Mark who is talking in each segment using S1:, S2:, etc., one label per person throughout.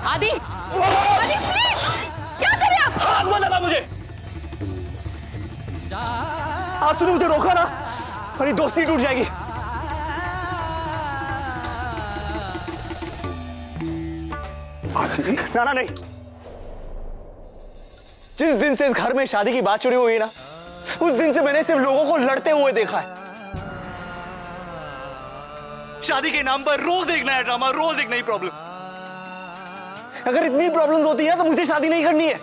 S1: आदि, आदि प्लीज, क्या कर रहे हैं आप?
S2: हाथ मत लगा मुझे। आज तूने मुझे रोका ना, हमारी दोस्ती टूट जाएगी। ना ना नहीं, जिस दिन से इस घर में शादी की बात शुरू हुई ना, उस दिन से मैंने सिर्फ लोगों को लड़ते हुए देखा है। शादी के नाम पर रोज एक नया ड्रामा, रोज एक नई प्रॉब्लम। अगर इतनी प्रॉब्लम्स होती है तो मुझे शादी नहीं करनी है।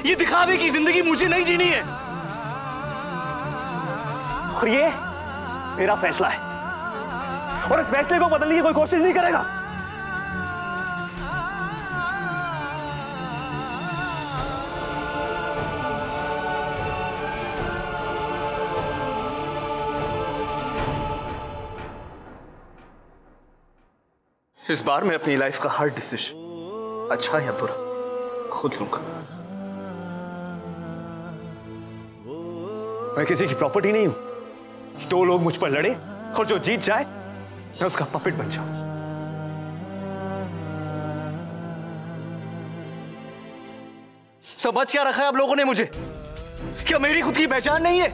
S2: ये दिखावे की जिंदगी मुझे नहीं जीनी है। और ये मेरा फैसला है, और इस फैसले को बदलने की कोई कोशिश नहीं करेगा। इस बार मैं अपनी लाइफ का हर डिसीजन, अच्छा या बुरा, खुद लूंगा। मैं किसी की प्रॉपर्टी नहीं हूं कि दो लोग मुझ पर लड़े और जो जीत जाए मैं उसका पपेट बन जाऊं। समझ क्या रखा है आप लोगों ने मुझे? क्या मेरी खुद की पहचान नहीं है?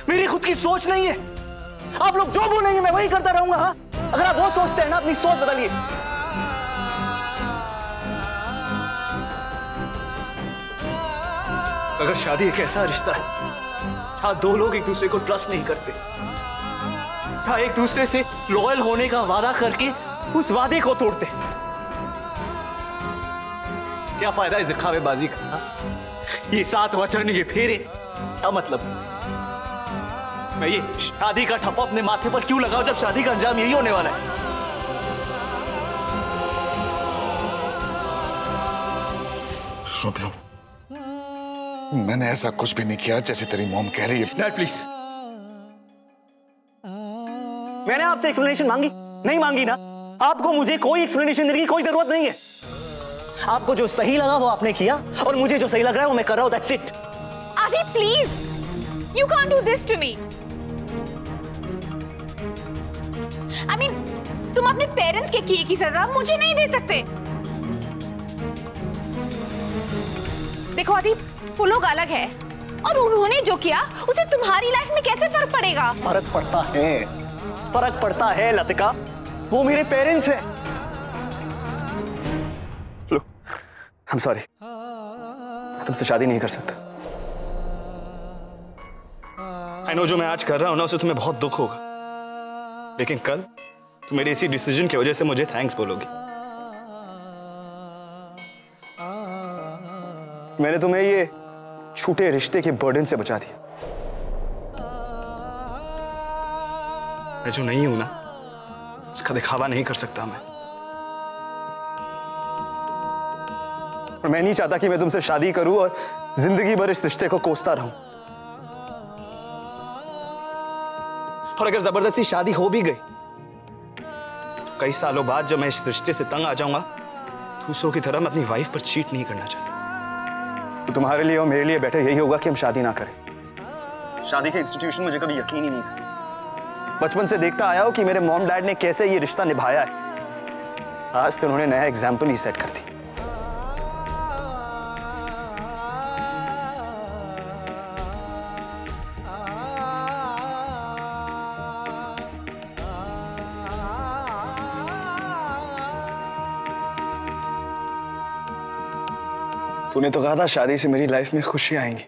S2: मेरी खुद की सोच नहीं है? आप लोग जो बोलेंगे मैं वही करता रहूंगा। हाँ, अगर आप वो सोचते हैं ना, अपनी सोच बदलिए। अगर शादी एक ऐसा रिश्ता है जहां दो लोग एक दूसरे को ट्रस्ट नहीं करते, जहां एक दूसरे से लॉयल होने का वादा करके उस वादे को तोड़ते, क्या फायदा इस दिखावेबाजी का? ये 7 वचन, ये फेरे, क्या मतलब? मैं ये शादी का ठप्पा अपने माथे पर क्यों लगाऊं जब शादी का अंजाम यही होने वाला है?
S3: रोमियो, मैंने ऐसा कुछ भी नहीं किया जैसे तेरी मॉम कह रही है।
S2: डैड प्लीज, मैंने आपसे एक्सप्लेनेशन मांगी? नहीं मांगी ना। आपको मुझे कोई एक्सप्लेनेशन देने की कोई जरूरत नहीं है। आपको जो सही लगा वो आपने किया, और मुझे जो सही लग रहा है वो मैं कर रहा हूं। That's it.
S1: Aadi please, you can't do this to me. I mean, तुम अपने पेरेंट्स के किए की सजा मुझे नहीं दे सकते। देखो आदि, वो लोग अलग है, और उन्होंने जो किया उसे तुम्हारी लाइफ में कैसे फर्क पड़ेगा?
S2: फर्क पड़ता है, फर्क पड़ता है लतिका। वो मेरे पेरेंट्स हैं। लो, आई एम सॉरी, मैं तुमसे शादी नहीं कर सकता। आई नो जो मैं आज कर रहा हूं ना, उससे तुम्हें बहुत दुख होगा, लेकिन कल तुम मेरे इसी डिसीजन की वजह से मुझे थैंक्स बोलोगी। मैंने तुम्हें ये छूटे रिश्ते के बर्डन से बचा दिया। मैं जो नहीं हूं ना, उसका दिखावा नहीं कर सकता मैं। और मैं नहीं चाहता कि मैं तुमसे शादी करूं और जिंदगी भर इस रिश्ते को कोसता रहूं। और अगर जबरदस्ती शादी हो भी गई तो कई सालों बाद जब मैं इस रिश्ते से तंग आ जाऊंगा, दूसरों की तरह मैं अपनी वाइफ पर चीट नहीं करना चाहता। तो तुम्हारे लिए और मेरे लिए बेटर यही होगा कि हम शादी ना करें। शादी के इंस्टीट्यूशन मुझे कभी यकीन ही नहीं था। बचपन से देखता आया हूं कि मेरे मॉम डैड ने कैसे ये रिश्ता निभाया है। आज तो उन्होंने नया एग्जाम्पल ही सेट कर दी। तूने तो कहा था शादी से मेरी लाइफ में खुशियां आएंगी,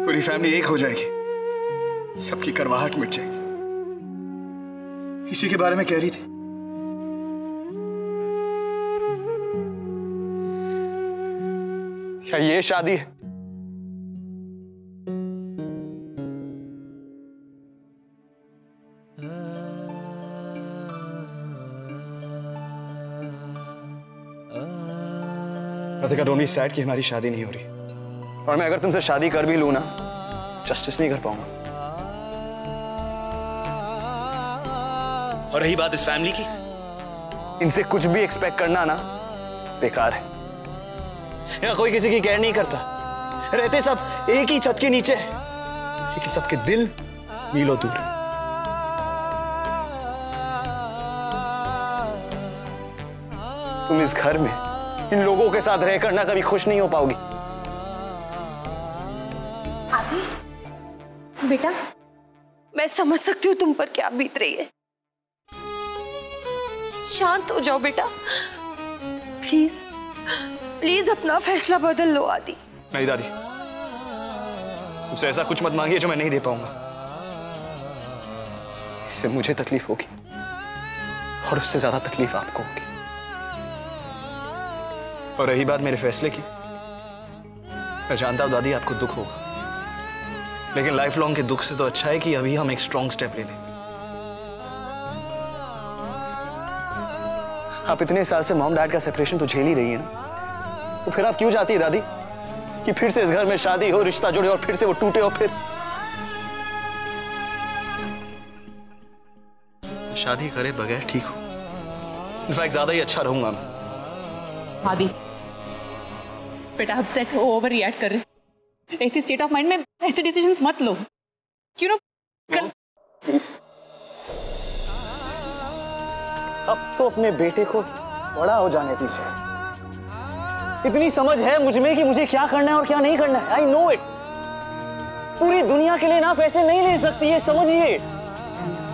S2: पूरी फैमिली एक हो जाएगी, सबकी करवाहट मिट जाएगी। इसी के बारे में कह रही थी। क्या ये शादी है? लतिका, डोंट बी सैड कि हमारी शादी नहीं हो रही। और मैं अगर तुमसे शादी कर भी लूं ना, जस्टिस नहीं कर पाऊंगा। और रही बात इस फैमिली की, इनसे कुछ भी एक्सपेक्ट करना ना बेकार है। यहाँ कोई किसी की केयर नहीं करता, रहते सब एक ही छत के नीचे है, लेकिन सबके दिल मीलों दूर है। तुम इस घर में इन लोगों के साथ रहकर ना कभी खुश नहीं हो पाओगी।
S1: आदि, बेटा, मैं समझ सकती हूँ तुम पर क्या बीत रही है। शांत हो जाओ बेटा, प्लीज प्लीज अपना फैसला बदल लो। आदि
S2: नहीं दादी, मुझसे ऐसा कुछ मत मांगिए जो मैं नहीं दे पाऊंगा। इससे मुझे तकलीफ होगी और उससे ज्यादा तकलीफ आपको होगी। और रही बात मेरे फैसले की, मैं जानता हूं दादी आपको दुख होगा, लेकिन लाइफ लॉन्ग के दुख से तो अच्छा है कि अभी हम एक स्ट्रॉन्ग स्टेप ले लें। आप इतने साल से मॉम डैड का सेपरेशन तो झेल ही रही है ना, तो फिर आप क्यों चाहती है दादी कि फिर से इस घर में शादी हो, रिश्ता जुड़े और फिर से वो टूटे? और फिर शादी करे बगैर ठीक हो, इनफैक्ट ज्यादा ही अच्छा रहूंगा मैं।
S4: आदि, बेटा अपसेट हो, ओवर रिएक्ट कर रहे। ऐसी स्टेट ऑफ माइंड में ऐसे डिसीजंस मत लो। क्यों नो
S2: प्लीज, अब तो अपने बेटे को बड़ा हो जाने दीजिए। इतनी समझ है मुझ में कि मुझे क्या करना है और क्या नहीं करना है। I know it. पूरी दुनिया के लिए ना फैसले नहीं ले सकती है, समझिए।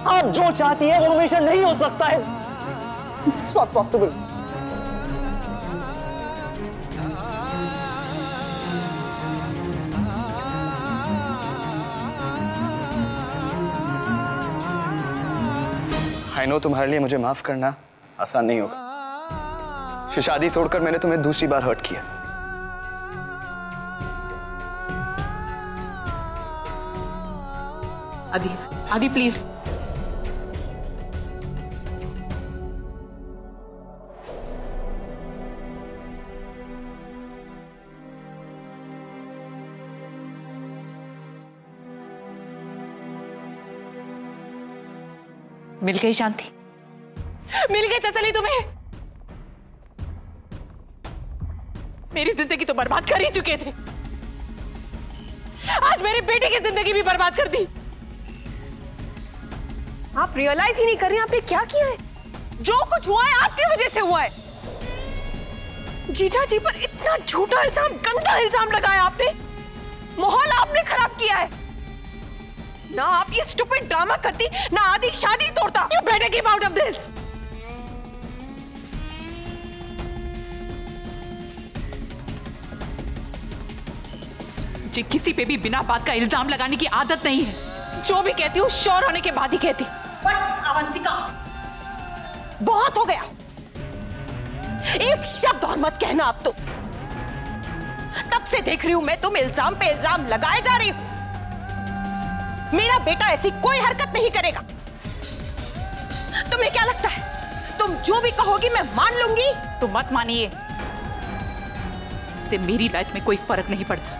S2: आप जो चाहती है वो हमेशा नहीं हो सकता है। It's not possible. I know तुम्हारे लिए मुझे माफ करना आसान नहीं होगा। शादी तोड़कर मैंने तुम्हें दूसरी बार हर्ट किया।
S4: आदि, आदि प्लीज। मिल गई शांति, मिल गई तसल्ली तुम्हें। मेरी जिंदगी तो बर्बाद कर ही चुके थे, आज मेरे बेटे की जिंदगी भी बर्बाद कर दी।
S1: आप रियलाइज ही नहीं कर रही आपने क्या किया है। जो कुछ हुआ है आपकी वजह से हुआ है। जीजा जी पर इतना झूठा इल्जाम, गंदा इल्जाम लगाया आपने। माहौल आपने खराब किया है। ना आप ये स्टूपिड ड्रामा करती, ना आदि शादी तोड़ता। You better keep out of this.
S4: मुझे किसी पे भी बिना बात का इल्जाम लगाने की आदत नहीं है। जो भी कहती हूँ श्योर होने के बाद ही कहती।
S1: बस अवंतिका, बहुत हो गया। एक शब्द और मत कहना अब तो। तब से देख रही हूं मैं, तुम इल्जाम पे इल्जाम लगाए जा रही हो। मेरा बेटा ऐसी कोई हरकत नहीं करेगा। तुम्हें क्या लगता है तुम जो भी कहोगी मैं मान लूंगी?
S4: तो मत मानिए, इससे मेरी लाइफ में कोई फर्क नहीं पड़ता।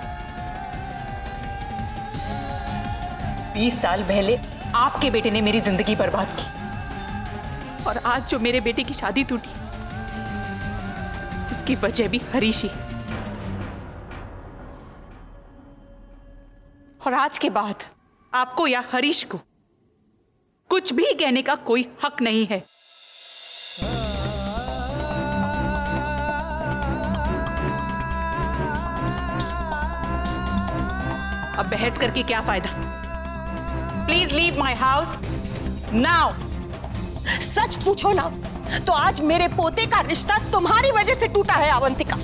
S4: 20 साल पहले आपके बेटे ने मेरी जिंदगी बर्बाद की, और आज जो मेरे बेटे की शादी टूटी उसकी वजह भी हरीश ही। और आज के बाद आपको या हरीश को कुछ भी कहने का कोई हक नहीं है। अब बहस करके क्या फायदा? Please leave my house now.
S1: सच पूछो ना तो आज मेरे पोते का रिश्ता तुम्हारी वजह से टूटा है अवंतिका।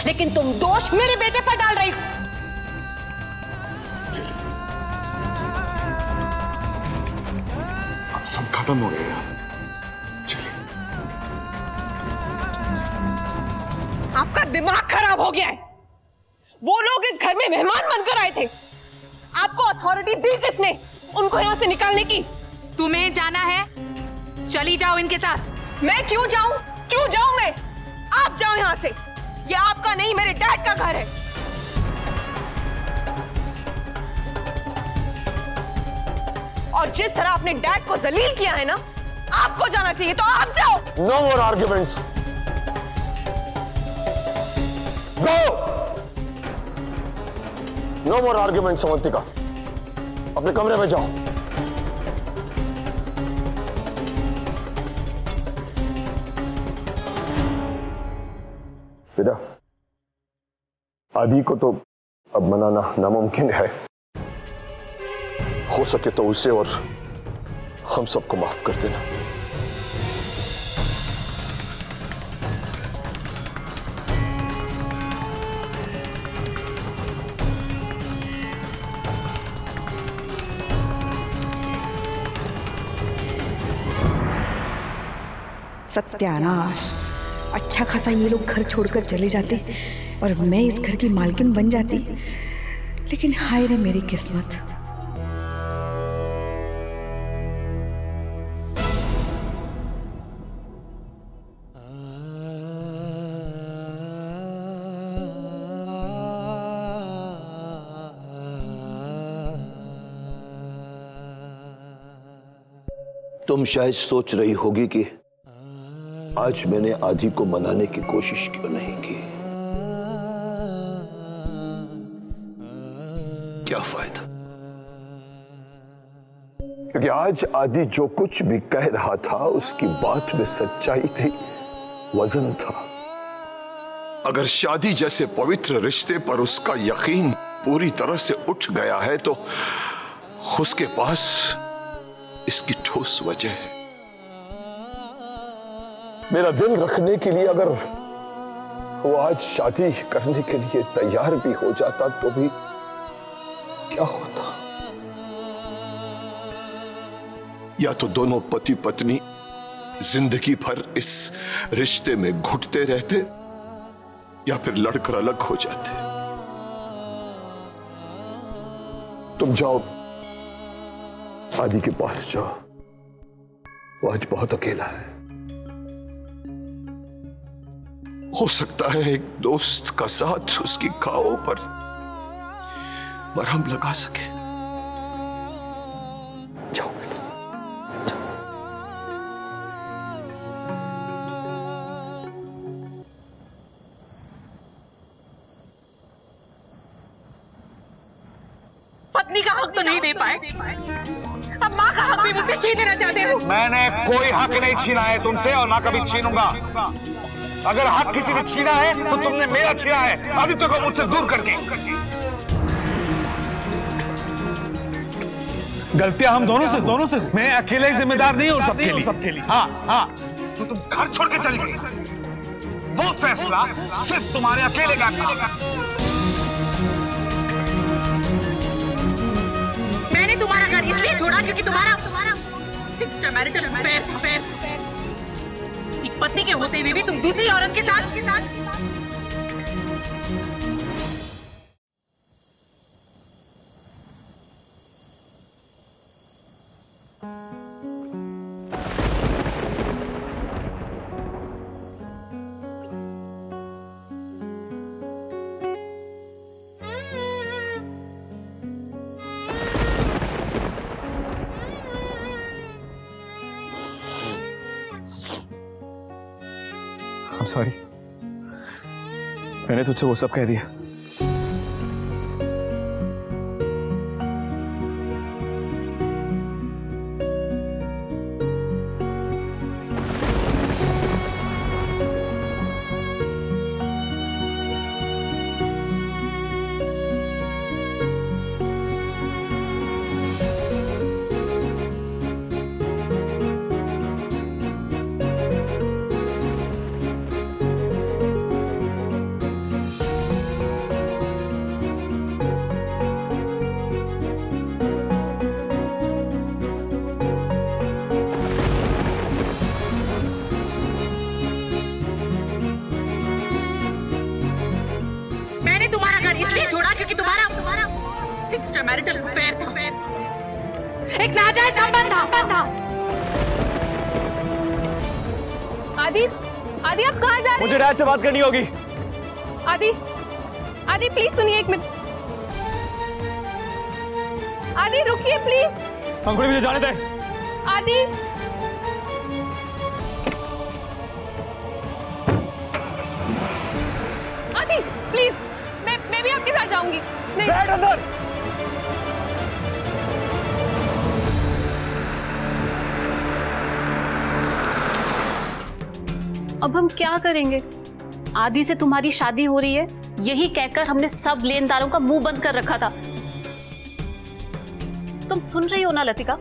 S1: लेकिन तुम दोष मेरे बेटे पर डाल रही हो।
S3: अब सब खत्म हो गया। चलिए।
S1: आपका दिमाग खराब हो गया है। वो लोग इस घर में मेहमान बनकर आए थे। आपको अथॉरिटी दी किसने उनको यहां से निकालने की?
S4: तुम्हें जाना है, चली जाओ इनके साथ।
S1: मैं क्यों जाऊं? क्यों जाऊं मैं? आप जाओ यहां से। ये आपका नहीं, मेरे डैड का घर है। और जिस तरह आपने डैड को जलील किया है ना, आपको जाना चाहिए, तो आप जाओ।
S5: No more arguments. Go. No more arguments, Avantika. अपने कमरे में जाओ। बेटा, आदि को तो अब मनाना नामुमकिन है। हो सके तो उसे और हम सबको माफ कर देना।
S6: सत्यानाश, अच्छा खासा ये लोग घर छोड़कर चले जाते और मैं इस घर की मालकिन बन जाती। लेकिन हाय रे मेरी किस्मत।
S7: तुम शायद सोच रही होगी कि आज मैंने आदि को मनाने की कोशिश क्यों नहीं की। क्या फायदा, क्योंकि आज आदि जो कुछ भी कह रहा था उसकी बात में सच्चाई थी, वजन था।
S5: अगर शादी जैसे पवित्र रिश्ते पर उसका यकीन पूरी तरह से उठ गया है तो उसके पास इसकी ठोस वजह है। मेरा दिल रखने के लिए अगर वो आज शादी करने के लिए तैयार भी हो जाता तो भी क्या होता? या तो दोनों पति पत्नी जिंदगी भर इस रिश्ते में घुटते रहते या फिर लड़कर अलग हो जाते। तुम जाओ, आदि के पास जाओ, वो आज बहुत अकेला है। हो सकता है एक दोस्त का साथ उसकी घावों पर मरहम लगा सके। जाओ बेटा, जाओ।
S4: पत्नी का हक तो नहीं दे पाए, अब माँ का हक भी मुझसे छीन लेना चाहते हो।
S3: मैंने कोई हक नहीं छीना है तुमसे और ना कभी छीनूंगा। अगर हक किसी ने छीना है तो तुमने मेरा छीना है, आदित्य को मुझसे दूर करके। गलतियां हम दोनों से। मैं अकेले जिम्मेदार नहीं हूं सबके लिए। हाँ, जो तुम घर छोड़ के चली गई वो फैसला सिर्फ तुम्हारे अकेले का था।
S4: मैंने तुम्हारा घर इसलिए छोड़ा क्योंकि तुम्हारा एक्स्ट्रामैरिटल अफेयर। एक पत्नी के होते हुए भी तुम दूसरी औरत के साथ
S2: सॉरी, मैंने तुझसे वो सब कह दिया।
S4: एक्स्ट्रामैरिटल अफेयर था, एक नाजायज संबंध था।
S8: आदि आप कहाँ जा रहे हैं?
S2: मुझे डैड से बात करनी होगी।
S8: आदि प्लीज सुनिए एक मिनट। आदि रुकिए प्लीज।
S2: पंखुड़ी, मुझे जाने दे।
S8: आदि प्लीज, मैं भी आपके साथ जाऊंगी। नहीं,
S2: डैड अंदर।
S8: अब हम क्या करेंगे?
S4: आदि से तुम्हारी शादी हो रही है, यही कहकर हमने सब लेनदारों का मुंह बंद कर रखा था। तुम सुन रही हो ना Latika?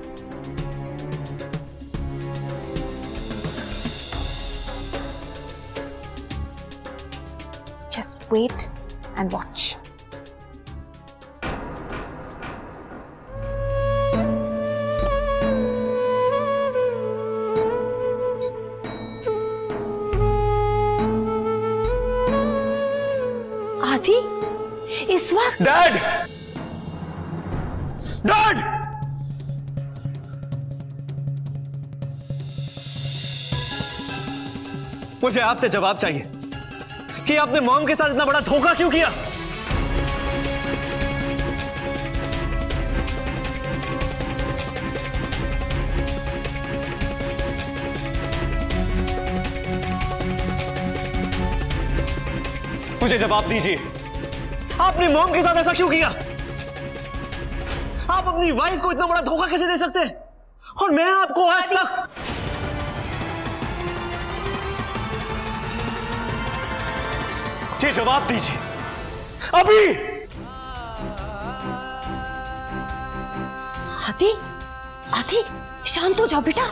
S9: Just wait and watch.
S1: आदि, इस वक्त?
S2: डैड! डैड! मुझे आपसे जवाब चाहिए कि आपने मॉम के साथ इतना बड़ा धोखा क्यों किया? मुझे जवाब दीजिए, आपने मॉम के साथ ऐसा क्यों किया? आप अपनी वाइफ को इतना बड़ा धोखा कैसे दे सकते हैं? और मैं आपको आज तक जी जवाब दीजिए अभी।
S1: आदि, आदि, शांत हो जाओ बेटा।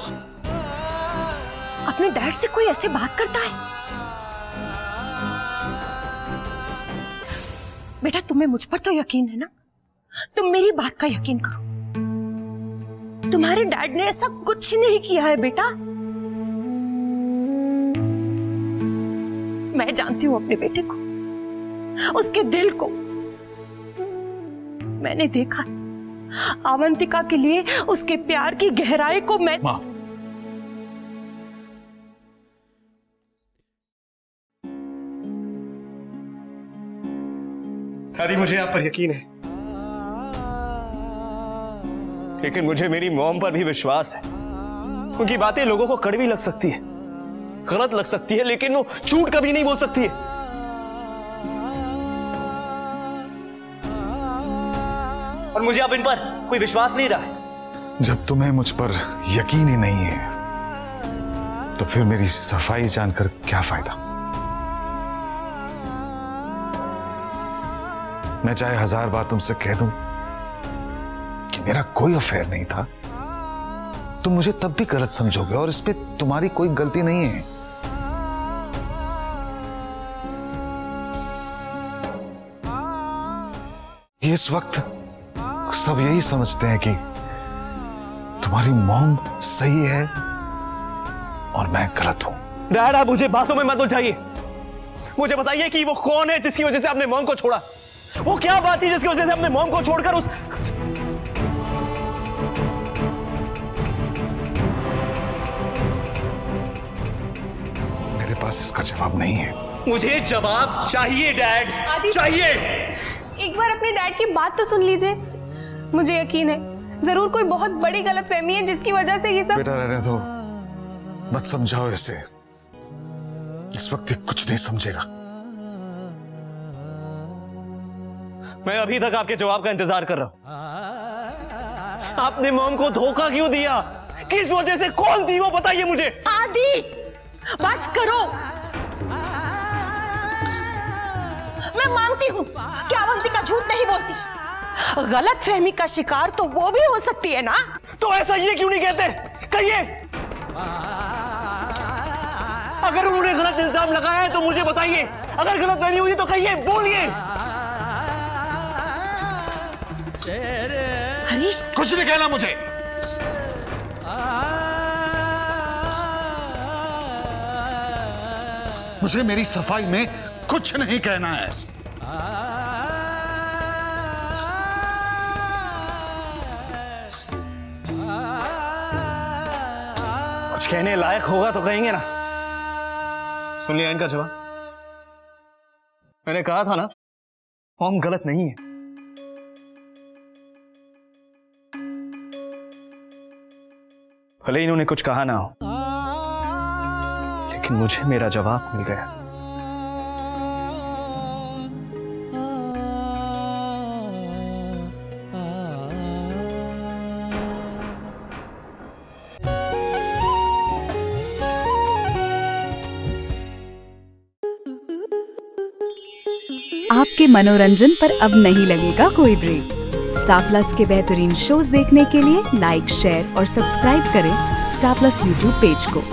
S1: अपने डैड से कोई ऐसे बात करता है? बेटा, तुम्हें मुझ पर तो यकीन है ना? तुम मेरी बात का यकीन करो। तुम्हारे डैड ने ऐसा कुछ नहीं किया है बेटा। मैं जानती हूं अपने बेटे को, उसके दिल को। मैंने देखा अवंतिका के लिए उसके प्यार की गहराई को। मैं
S3: मां,
S2: दादी, मुझे आप पर यकीन है, लेकिन मुझे मेरी मॉम पर भी विश्वास है। उनकी बातें लोगों को कड़वी लग सकती है, गलत लग सकती है, लेकिन वो झूठ कभी नहीं बोल सकती है। और मुझे अब इन पर कोई विश्वास नहीं रहा है।
S3: जब तुम्हें मुझ पर यकीन ही नहीं है तो फिर मेरी सफाई जानकर क्या फायदा? मैं चाहे 1000 बार तुमसे कह दूं कि मेरा कोई अफेयर नहीं था, तुम मुझे तब भी गलत समझोगे और इसमें तुम्हारी कोई गलती नहीं है। इस वक्त सब यही समझते हैं कि तुम्हारी मॉम सही है और मैं गलत हूं।
S2: डैड, आप मुझे बातों में मत उलझाइए। मुझे बताइए कि वो कौन है जिसकी वजह से आपने मॉम को छोड़ा? वो क्या बात थी जिसकी वजह से आपने मॉम को छोड़कर उस
S3: मेरे पास इसका जवाब नहीं है।
S2: मुझे जवाब चाहिए डैड,
S8: आदि,
S2: चाहिए।
S8: एक बार अपने डैड की बात तो सुन लीजिए। मुझे यकीन है जरूर कोई बहुत बड़ी गलतफहमी है जिसकी वजह से ये सब।
S3: बेटा रहने दो, मत समझाओ इसे। इस वक्त ये कुछ नहीं समझेगा।
S2: मैं अभी तक आपके जवाब का इंतजार कर रहा हूं। आपने मॉम को धोखा क्यों दिया? किस वजह से? कौन थी वो? बताइए मुझे।
S1: आदि, बस करो। मैं मानती हूं कि अवंतिका झूठ नहीं बोलती। गलत फहमी का शिकार तो वो भी हो सकती है ना?
S2: तो ऐसा ये क्यों नहीं कहते? कहिए। अगर उन्होंने गलत इल्जाम लगाया है तो मुझे बताइए। अगर गलत फहमी हुई तो कहिए, बोलिए।
S1: हरीश,
S3: कुछ नहीं कहना मुझे। मुझे मेरी सफाई में कुछ नहीं कहना है।
S2: कुछ कहने लायक होगा तो कहेंगे ना। सुन लिया इनका जवाब? मैंने कहा था ना, मॉम गलत नहीं है। भले इन्होंने कुछ कहा ना हो, लेकिन मुझे मेरा जवाब मिल गया।
S10: आपके मनोरंजन पर अब नहीं लगेगा कोई ब्रेक। स्टार प्लस के बेहतरीन शोज देखने के लिए लाइक, शेयर और सब्सक्राइब करें स्टार प्लस यूट्यूब पेज को।